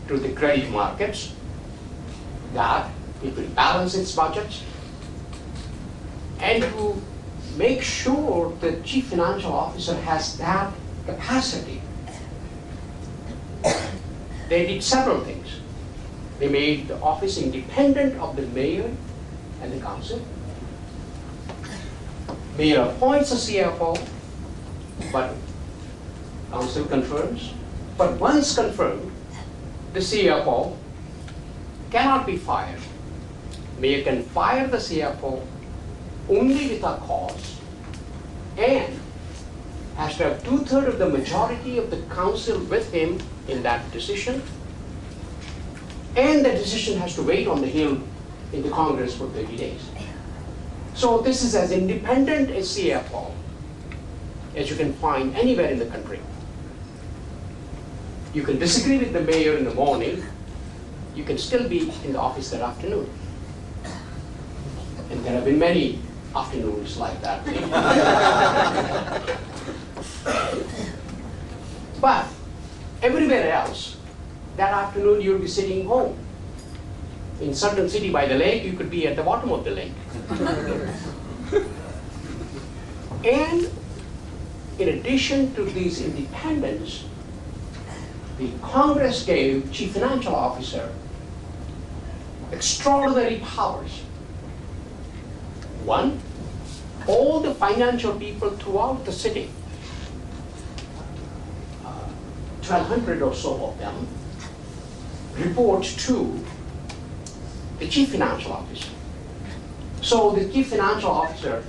to the credit markets, that it will balance its budgets, and to make sure the chief financial officer has that capacity. They did several things. They made the office independent of the mayor and the council. Mayor appoints a CFO, but council confirms. But once confirmed, the CFO cannot be fired. Mayor can fire the CFO only with a cause, and has to have 2/3 of the majority of the council with him in that decision, and the decision has to wait on the Hill in the Congress for 30 days. So this is as independent a CFO as you can find anywhere in the country. You can disagree with the mayor in the morning, you can still be in the office that afternoon. And there have been many afternoons like that. But everywhere else, that afternoon you'll be sitting home. In certain city by the lake, you could be at the bottom of the lake. And in addition to these independence, the Congress gave Chief Financial Officer extraordinary powers. One, all the financial people throughout the city, 1,200 or so of them, report to the Chief Financial Officer. So the Chief Financial Officer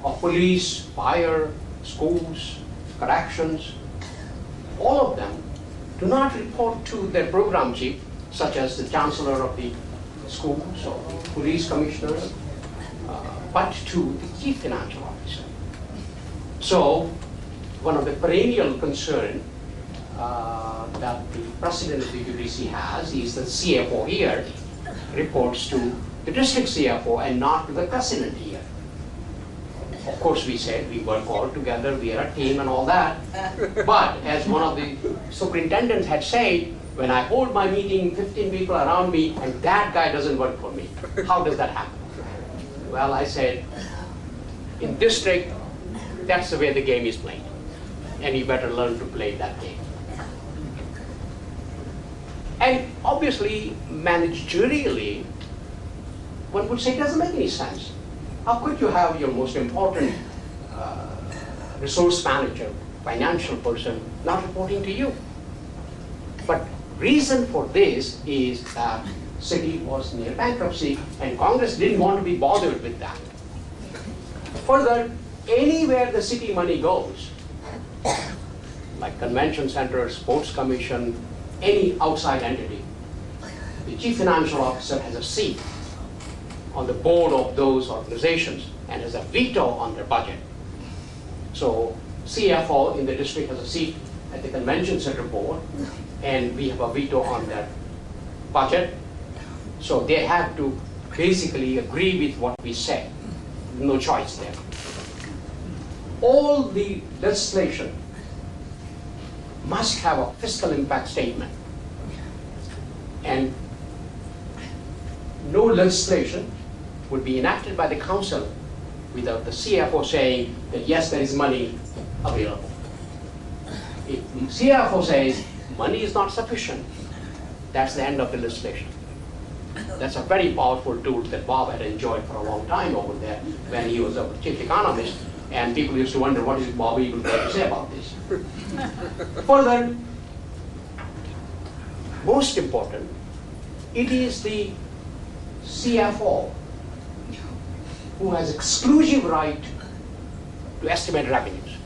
of police, fire, schools, corrections, all of them do not report to their program chief, such as the chancellor of the schools or the police commissioner, but to the Chief Financial Officer. So one of the perennial concern that the president of the UDC has is that CFO here reports to the district CFO and not to the president here. Of course, we said we work all together, we are a team and all that. But as one of the superintendents had said, when I hold my meeting, 15 people around me, and that guy doesn't work for me, how does that happen? Well, I said, in district, that's the way the game is played. And you better learn to play that game. And obviously, managerially, one would say it doesn't make any sense. How could you have your most important resource manager, financial person, not reporting to you? But reason for this is that city was near bankruptcy and Congress didn't want to be bothered with that. Further, anywhere the city money goes, like convention center, sports commission, any outside entity, the chief financial officer has a seat on the board of those organizations and has a veto on their budget. So CFO in the district has a seat at the convention center board, and we have a veto on their budget. So they have to basically agree with what we say. No choice there. All the legislation must have a fiscal impact statement. And no legislation would be enacted by the council without the CFO saying that yes, there is money available. If CFO says money is not sufficient, that's the end of the legislation. That's a very powerful tool that Bob had enjoyed for a long time over there when he was a chief economist, and people used to wonder what is Bob even going to say about this. Further, most important, it is the CFO who has exclusive right to estimate revenues.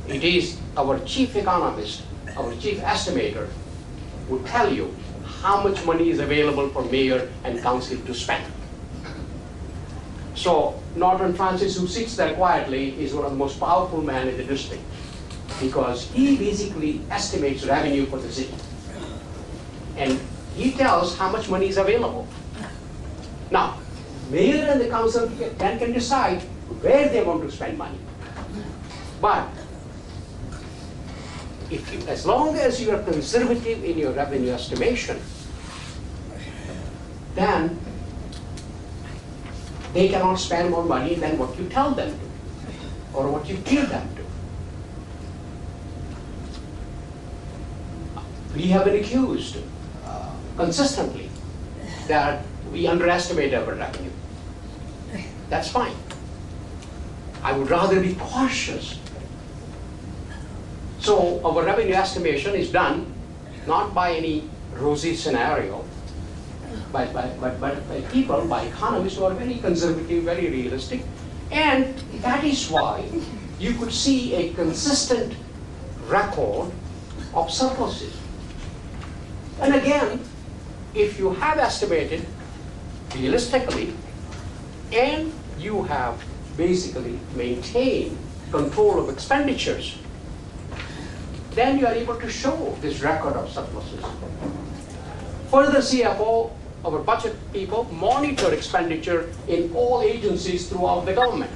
It is our chief economist, our chief estimator, who tell you how much money is available for mayor and council to spend. So Norton Francis, who sits there quietly, is one of the most powerful men in the district because he basically estimates revenue for the city. And he tells how much money is available. Now, mayor and the council can decide where they want to spend money. But as long as you are conservative in your revenue estimation, then they cannot spend more money than what you tell them to, or what you give them to. We have been accused consistently that we underestimate our revenue. That's fine. I would rather be cautious. So our revenue estimation is done not by any rosy scenario, but by people, by economists who are very conservative, very realistic. And that is why you could see a consistent record of surpluses. And again, if you have estimated realistically and you have basically maintained control of expenditures, then you are able to show this record of surpluses. Further, CFO, our budget people, monitor expenditure in all agencies throughout the government.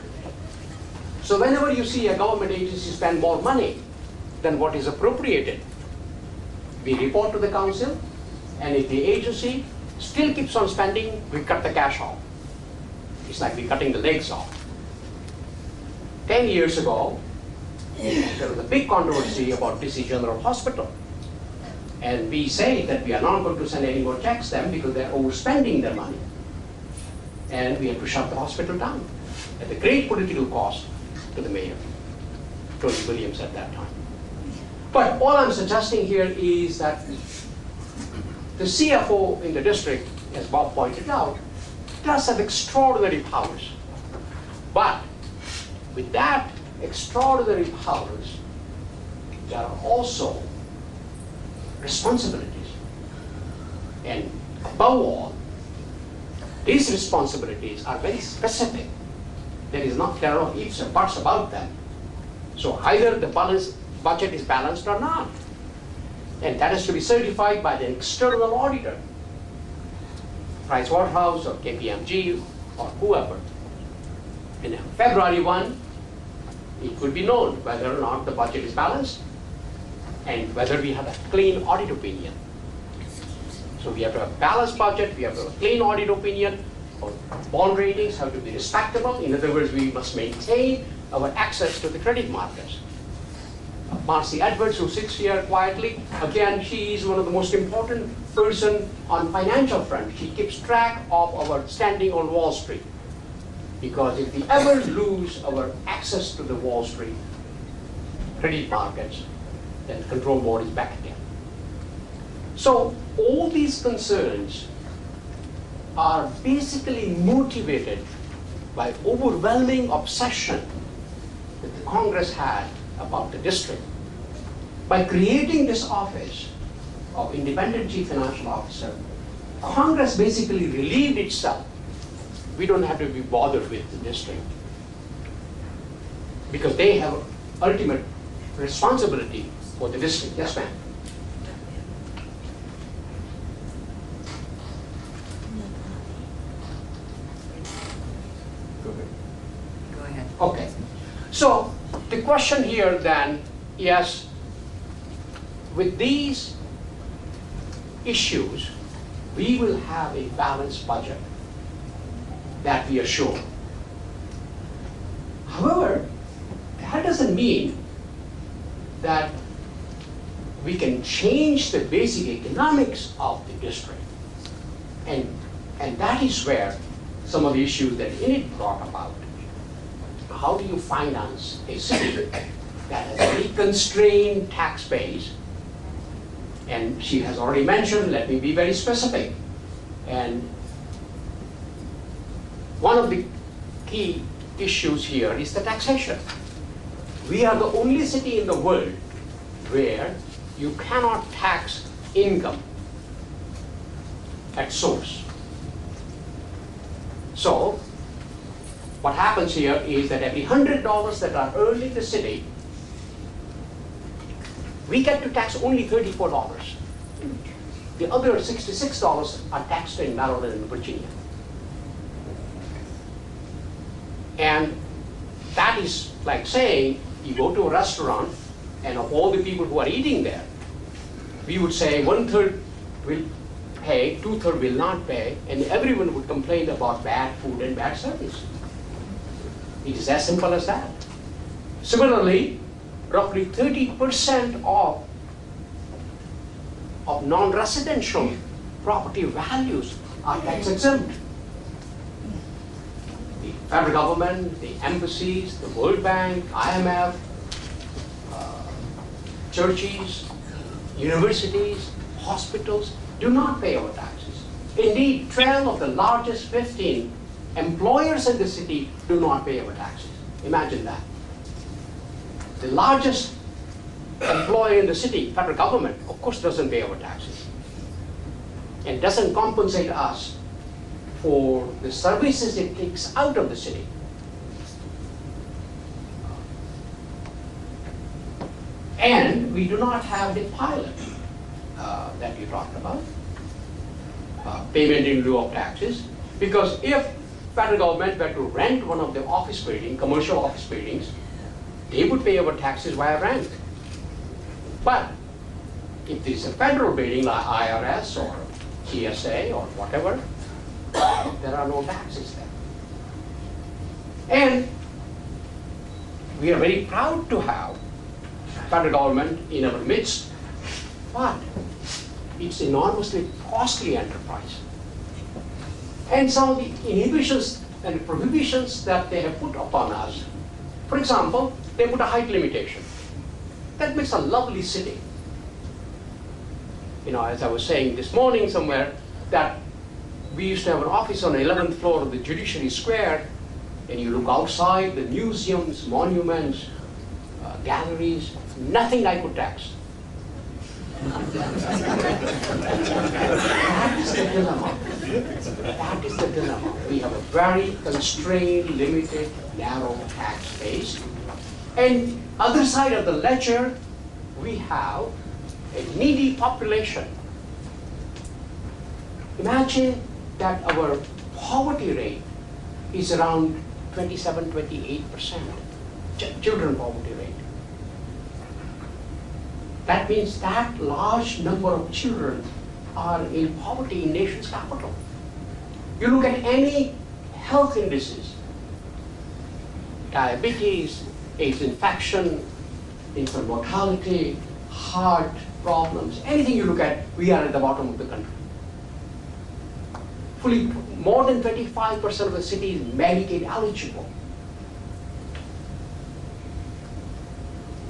So whenever you see a government agency spend more money than what is appropriated, we report to the council, and if the agency still keeps on spending, we cut the cash off. It's like we're cutting the legs off. 10 years ago, there was a big controversy about DC General Hospital. And we say that we are not going to send any more checks to them because they're overspending their money. And we had to shut the hospital down at a great political cost to the mayor, Tony Williams at that time. But all I'm suggesting here is that the CFO in the district, as Bob pointed out, does have extraordinary powers. But with that extraordinary powers, there are also responsibilities. And above all, these responsibilities are very specific. There are no ifs and buts about them. So either the budget is balanced or not. And that is to be certified by the external auditor, Pricewaterhouse or KPMG or whoever. And February 1, it could be known whether or not the budget is balanced and whether we have a clean audit opinion. So we have to have a balanced budget, we have to have a clean audit opinion, our bond ratings have to be respectable. In other words, we must maintain our access to the credit markets. Marcy Edwards, who sits here quietly, again, she is one of the most important person on financial front. She keeps track of our standing on Wall Street. Because if we ever lose our access to the Wall Street credit markets, then control mode is back again. So all these concerns are basically motivated by overwhelming obsession that the Congress had about the district. By creating this office of Independent Chief Financial Officer, Congress basically relieved itself. We don't have to be bothered with the district because they have ultimate responsibility for the district. Yes, ma'am. Go ahead. Okay. So the question here then is, with these issues, we will have a balanced budget. That we are sure. However, that doesn't mean that we can change the basic economics of the district. And that is where some of the issues that Enid brought about. How do you finance a city that has a very constrained tax base? And she has already mentioned, let me be very specific. And one of the key issues here is the taxation. We are the only city in the world where you cannot tax income at source. So what happens here is that every $100 that are earned in the city, we get to tax only $34. The other $66 are taxed in Maryland and Virginia. And that is like saying you go to a restaurant and of all the people who are eating there, we would say 1/3 will pay, 2/3 will not pay, and everyone would complain about bad food and bad service. It is as simple as that. Similarly, roughly 30% of non-residential property values are tax exempt. The federal government, the embassies, the World Bank, IMF, churches, universities, hospitals do not pay our taxes. Indeed, 12 of the largest 15 employers in the city do not pay our taxes. Imagine that. The largest employer in the city, federal government, of course doesn't pay our taxes and doesn't compensate us for the services it takes out of the city. And we do not have the pilot that you talked about, payment in lieu of taxes, because if federal government were to rent one of the office buildings, commercial office buildings, they would pay our taxes via rent. But if there is a federal building like IRS or TSA or whatever, there are no taxes there. And we are very proud to have federal government in our midst, but it's enormously costly enterprise. And some of the inhibitions and prohibitions that they have put upon us, for example, they put a height limitation. That makes a lovely city. You know, as I was saying this morning somewhere, that we used to have an office on the 11th floor of the Judiciary Square, and you look outside, the museums, monuments, galleries, nothing I could tax. That is the dilemma. That is the dilemma. We have a very constrained, limited, narrow tax base. And other side of the ledger, we have a needy population. Imagine that our poverty rate is around 27, 28%, children poverty rate. That means that large number of children are in poverty in nation's capital. You look at any health indices, diabetes, AIDS infection, infant mortality, heart problems, anything you look at, we are at the bottom of the country. Fully, more than 25% of the city is Medicaid eligible.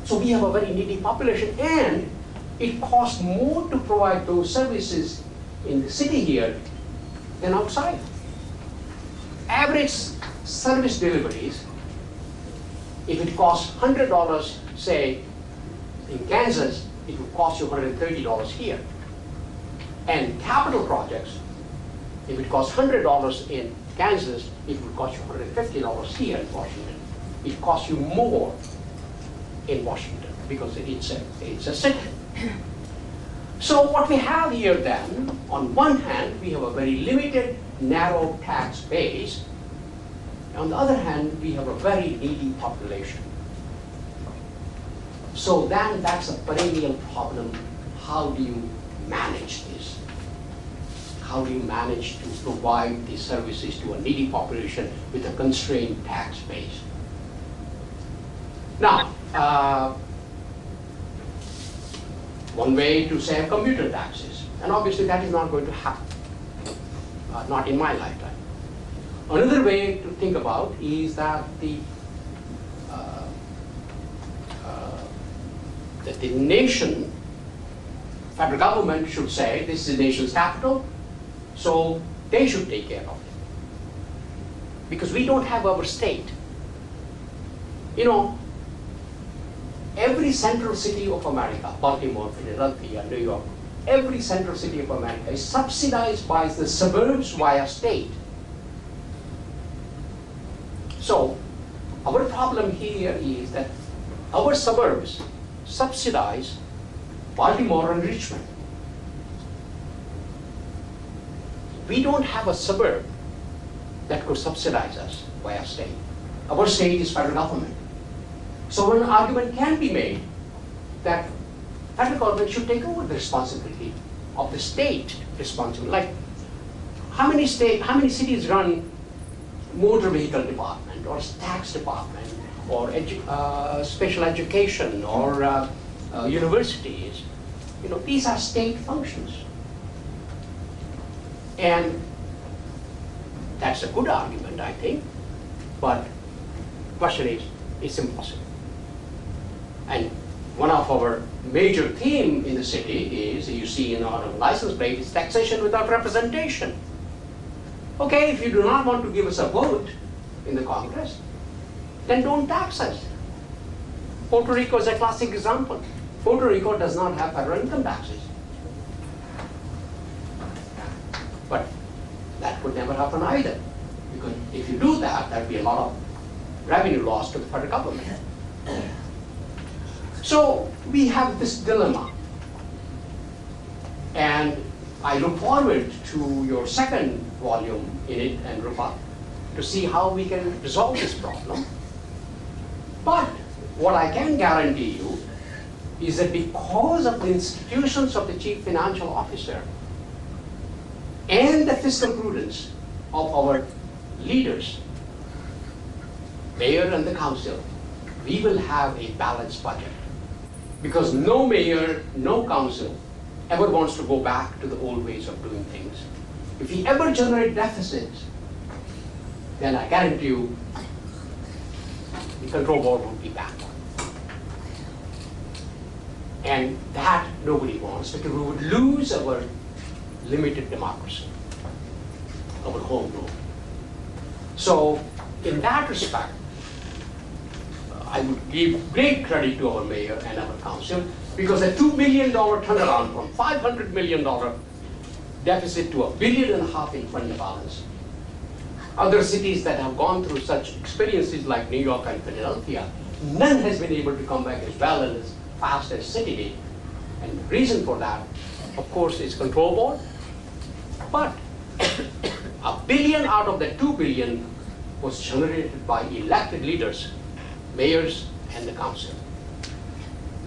So we have a very needy population, and it costs more to provide those services in the city here than outside. Average service deliveries, if it costs $100, say, in Kansas, it would cost you $130 here. And capital projects, if it costs $100 in Kansas, it would cost you $150 here in Washington. It costs you more in Washington because it's a city. So what we have here then, on one hand, we have a very limited, narrow tax base. On the other hand, we have a very needy population. So then that's a perennial problem. How do you manage this? How do you manage to provide these services to a needy population with a constrained tax base? Now, one way to save commuter taxes, and obviously that is not going to happen, not in my lifetime. Another way to think about is that the nation, federal government should say, this is the nation's capital, so they should take care of it. Because we don't have our state. You know, every central city of America, Baltimore, Philadelphia, New York, every central city of America is subsidized by the suburbs via state. So our problem here is that our suburbs subsidize Baltimore and Richmond. We don't have a suburb that could subsidize us via state. Our state is federal government. So an argument can be made that federal government should take over the responsibility of the state responsibility. Like, how many cities run motor vehicle department or tax department or special education or universities? You know, these are state functions. And that's a good argument, I think, but the question is, it's impossible. And one of our major theme in the city is, you see in our license plate, is taxation without representation. Okay, if you do not want to give us a vote in the Congress, then don't tax us. Puerto Rico is a classic example. Puerto Rico does not have federal income taxes. But that would never happen either. Because if you do that, there would be a lot of revenue loss to the federal government. So we have this dilemma. And I look forward to your second volume in it, and Rupa, to see how we can resolve this problem. But what I can guarantee you is that because of the institutions of the chief financial officer and the fiscal prudence of our leaders, mayor and the council, we will have a balanced budget. Because no mayor, no council ever wants to go back to the old ways of doing things. If we ever generate deficits, then I guarantee you the control board will be back. And that nobody wants, because we would lose our limited democracy, our home rule. So in that respect, I would give great credit to our mayor and our council, because a $2 million turnaround from $500 million deficit to $1.5 billion in fund balance. Other cities that have gone through such experiences like New York and Philadelphia, none has been able to come back as well and as fast as city did. And the reason for that, of course, is control board. But $1 billion out of the $2 billion was generated by elected leaders, mayors, and the council.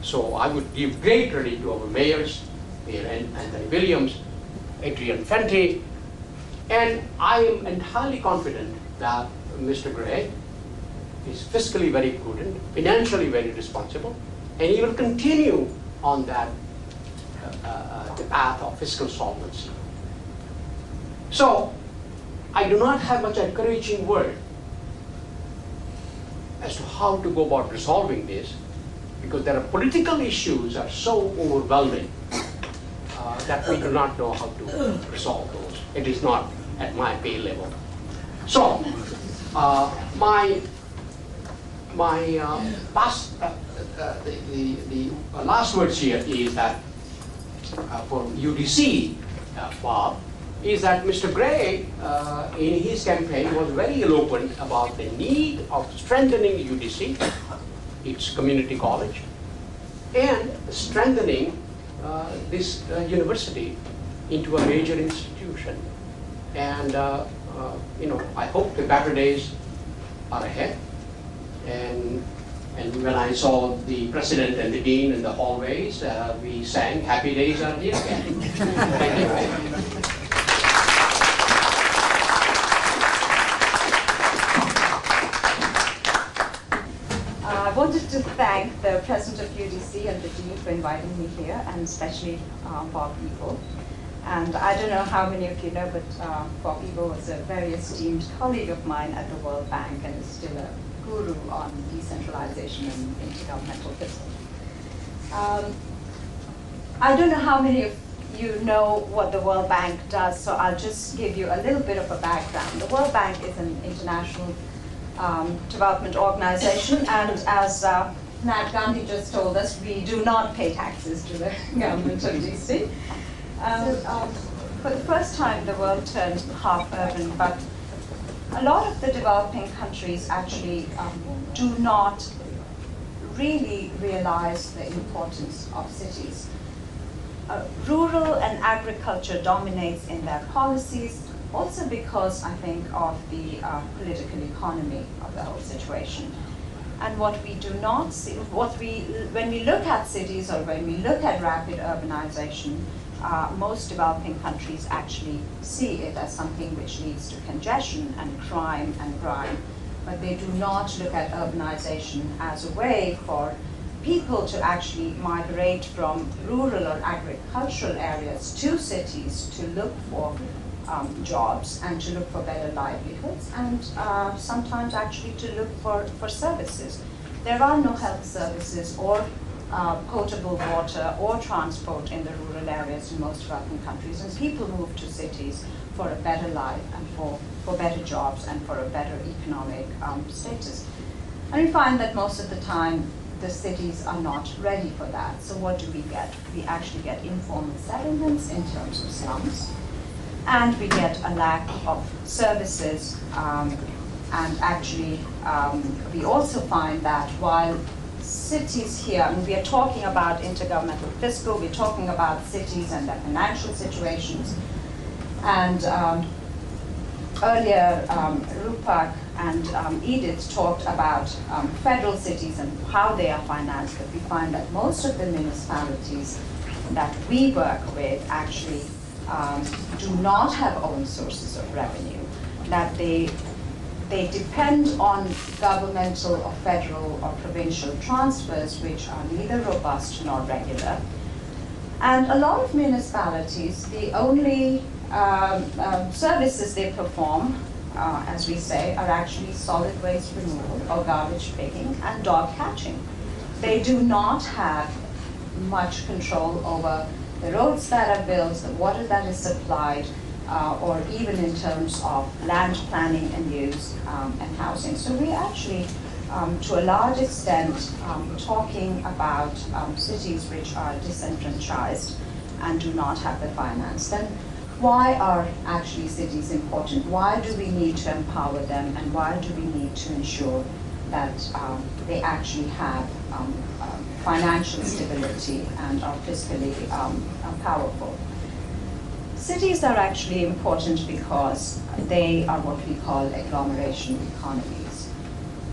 So I would give great credit to our mayors, Mayor Anthony Williams, Adrian Fenty, and I am entirely confident that Mr. Gray is fiscally very prudent, financially very responsible, and he will continue on that the path of fiscal solvency. So I do not have much encouraging word as to how to go about resolving this, because there are political issues that are so overwhelming that we do not know how to resolve those. It is not at my pay level. So my last words here is that for UDC, Bob, is that Mr. Gray, in his campaign, was very eloquent about the need of strengthening UDC, its community college, and strengthening this university into a major institution. And you know, I hope the better days are ahead. And when I saw the president and the dean in the hallways, we sang "Happy Days Are Here Again." Thank you. I wanted to thank the president of UDC and the dean for inviting me here, and especially Bob Ebel. And I don't know how many of you know, but Bob Ebel was a very esteemed colleague of mine at the World Bank and is still a guru on decentralization and intergovernmental fiscal. I don't know how many of you know what the World Bank does, so I'll just give you a little bit of a background. The World Bank is an international development organization, and as Nat Gandhi just told us, we do not pay taxes to the government of DC. For the first time, the world turned half urban, but a lot of the developing countries actually do not really realize the importance of cities. Rural and agriculture dominates in their policies, also because, I think, of the political economy of the whole situation. And what we do not see, when we look at cities or when we look at rapid urbanization, most developing countries actually see it as something which leads to congestion and crime and grime. But they do not look at urbanization as a way for people to actually migrate from rural or agricultural areas to cities to look for jobs and to look for better livelihoods, and sometimes actually to look for services. There are no health services or potable water or transport in the rural areas in most developing countries, and people move to cities for a better life and for better jobs and for a better economic status. And we find that most of the time the cities are not ready for that. So what do we get? We actually get informal settlements in terms of slums, and we get a lack of services, and actually we also find that while cities here, I mean, we are talking about intergovernmental fiscal, we're talking about cities and their financial situations, and earlier Rupak and Edith talked about federal cities and how they are financed, but we find that most of the municipalities that we work with actually do not have own sources of revenue, that they depend on governmental or federal or provincial transfers, which are neither robust nor regular. And a lot of municipalities, the only services they perform, as we say, are actually solid waste removal or garbage picking and dog catching. They do not have much control over the roads that are built, the water that is supplied, or even in terms of land planning and use and housing. So we actually, to a large extent, talking about cities which are disenfranchised and do not have the finance. Then why are actually cities important? Why do we need to empower them, and why do we need to ensure that they actually have financial stability and are fiscally powerful? Cities are actually important because they are what we call agglomeration economies.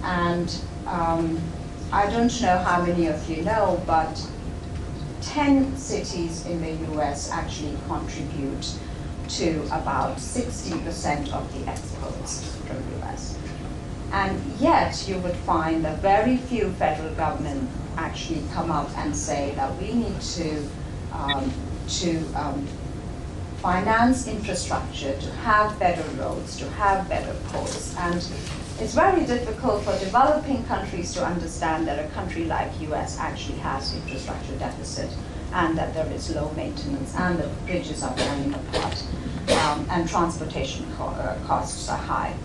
And I don't know how many of you know, but 10 cities in the US actually contribute to about 60% of the exports from the US. And yet you would find that very few federal government actually come up and say that we need to finance infrastructure, to have better roads, to have better ports. And it's very difficult for developing countries to understand that a country like US actually has infrastructure deficit, and that there is low maintenance, and the bridges are falling apart, and transportation costs are high.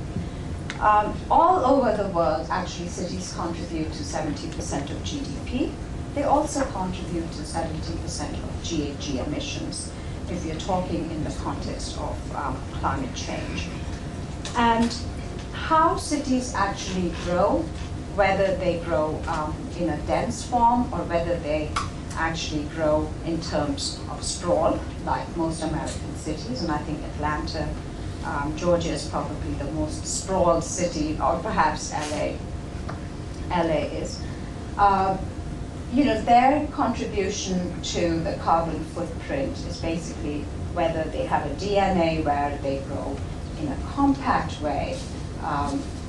All over the world, actually, cities contribute to 70% of GDP. They also contribute to 70% of GHG emissions, if you're talking in the context of climate change. And how cities actually grow, whether they grow in a dense form or whether they actually grow in terms of sprawl, like most American cities, and I think Atlanta, Georgia is probably the most sprawled city, or perhaps LA is. You know, their contribution to the carbon footprint is basically whether they have a DNA where they grow in a compact way,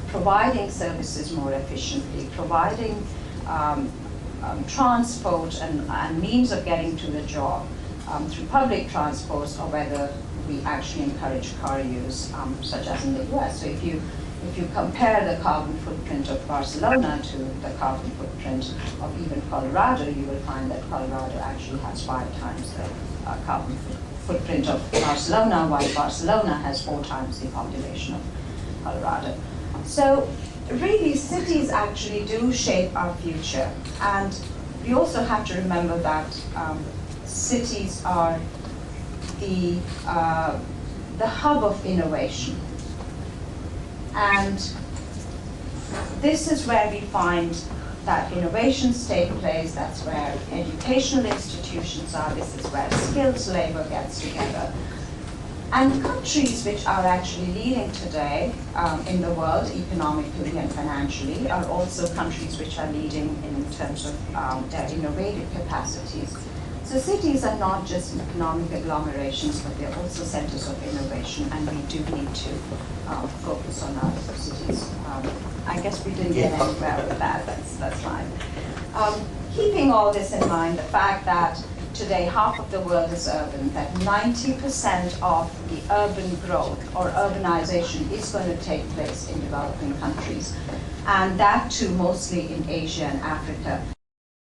providing services more efficiently, providing transport and means of getting to the job through public transport, or whether we actually encourage car use, such as in the US. So if you compare the carbon footprint of Barcelona to the carbon footprint of even Colorado, you will find that Colorado actually has 5 times the carbon footprint of Barcelona, while Barcelona has 4 times the population of Colorado. So really, cities actually do shape our future. And we also have to remember that cities are the hub of innovation. And this is where we find that innovations take place, that's where educational institutions are, this is where skilled labor gets together. And countries which are actually leading today in the world, economically and financially, are also countries which are leading in terms of their innovative capacities. So cities are not just economic agglomerations, but they're also centers of innovation, and we do need to focus on our cities. I guess we didn't get anywhere with that, that's fine. Keeping all this in mind, the fact that today half of the world is urban, that 90% of the urban growth or urbanization is going to take place in developing countries, and that too mostly in Asia and Africa.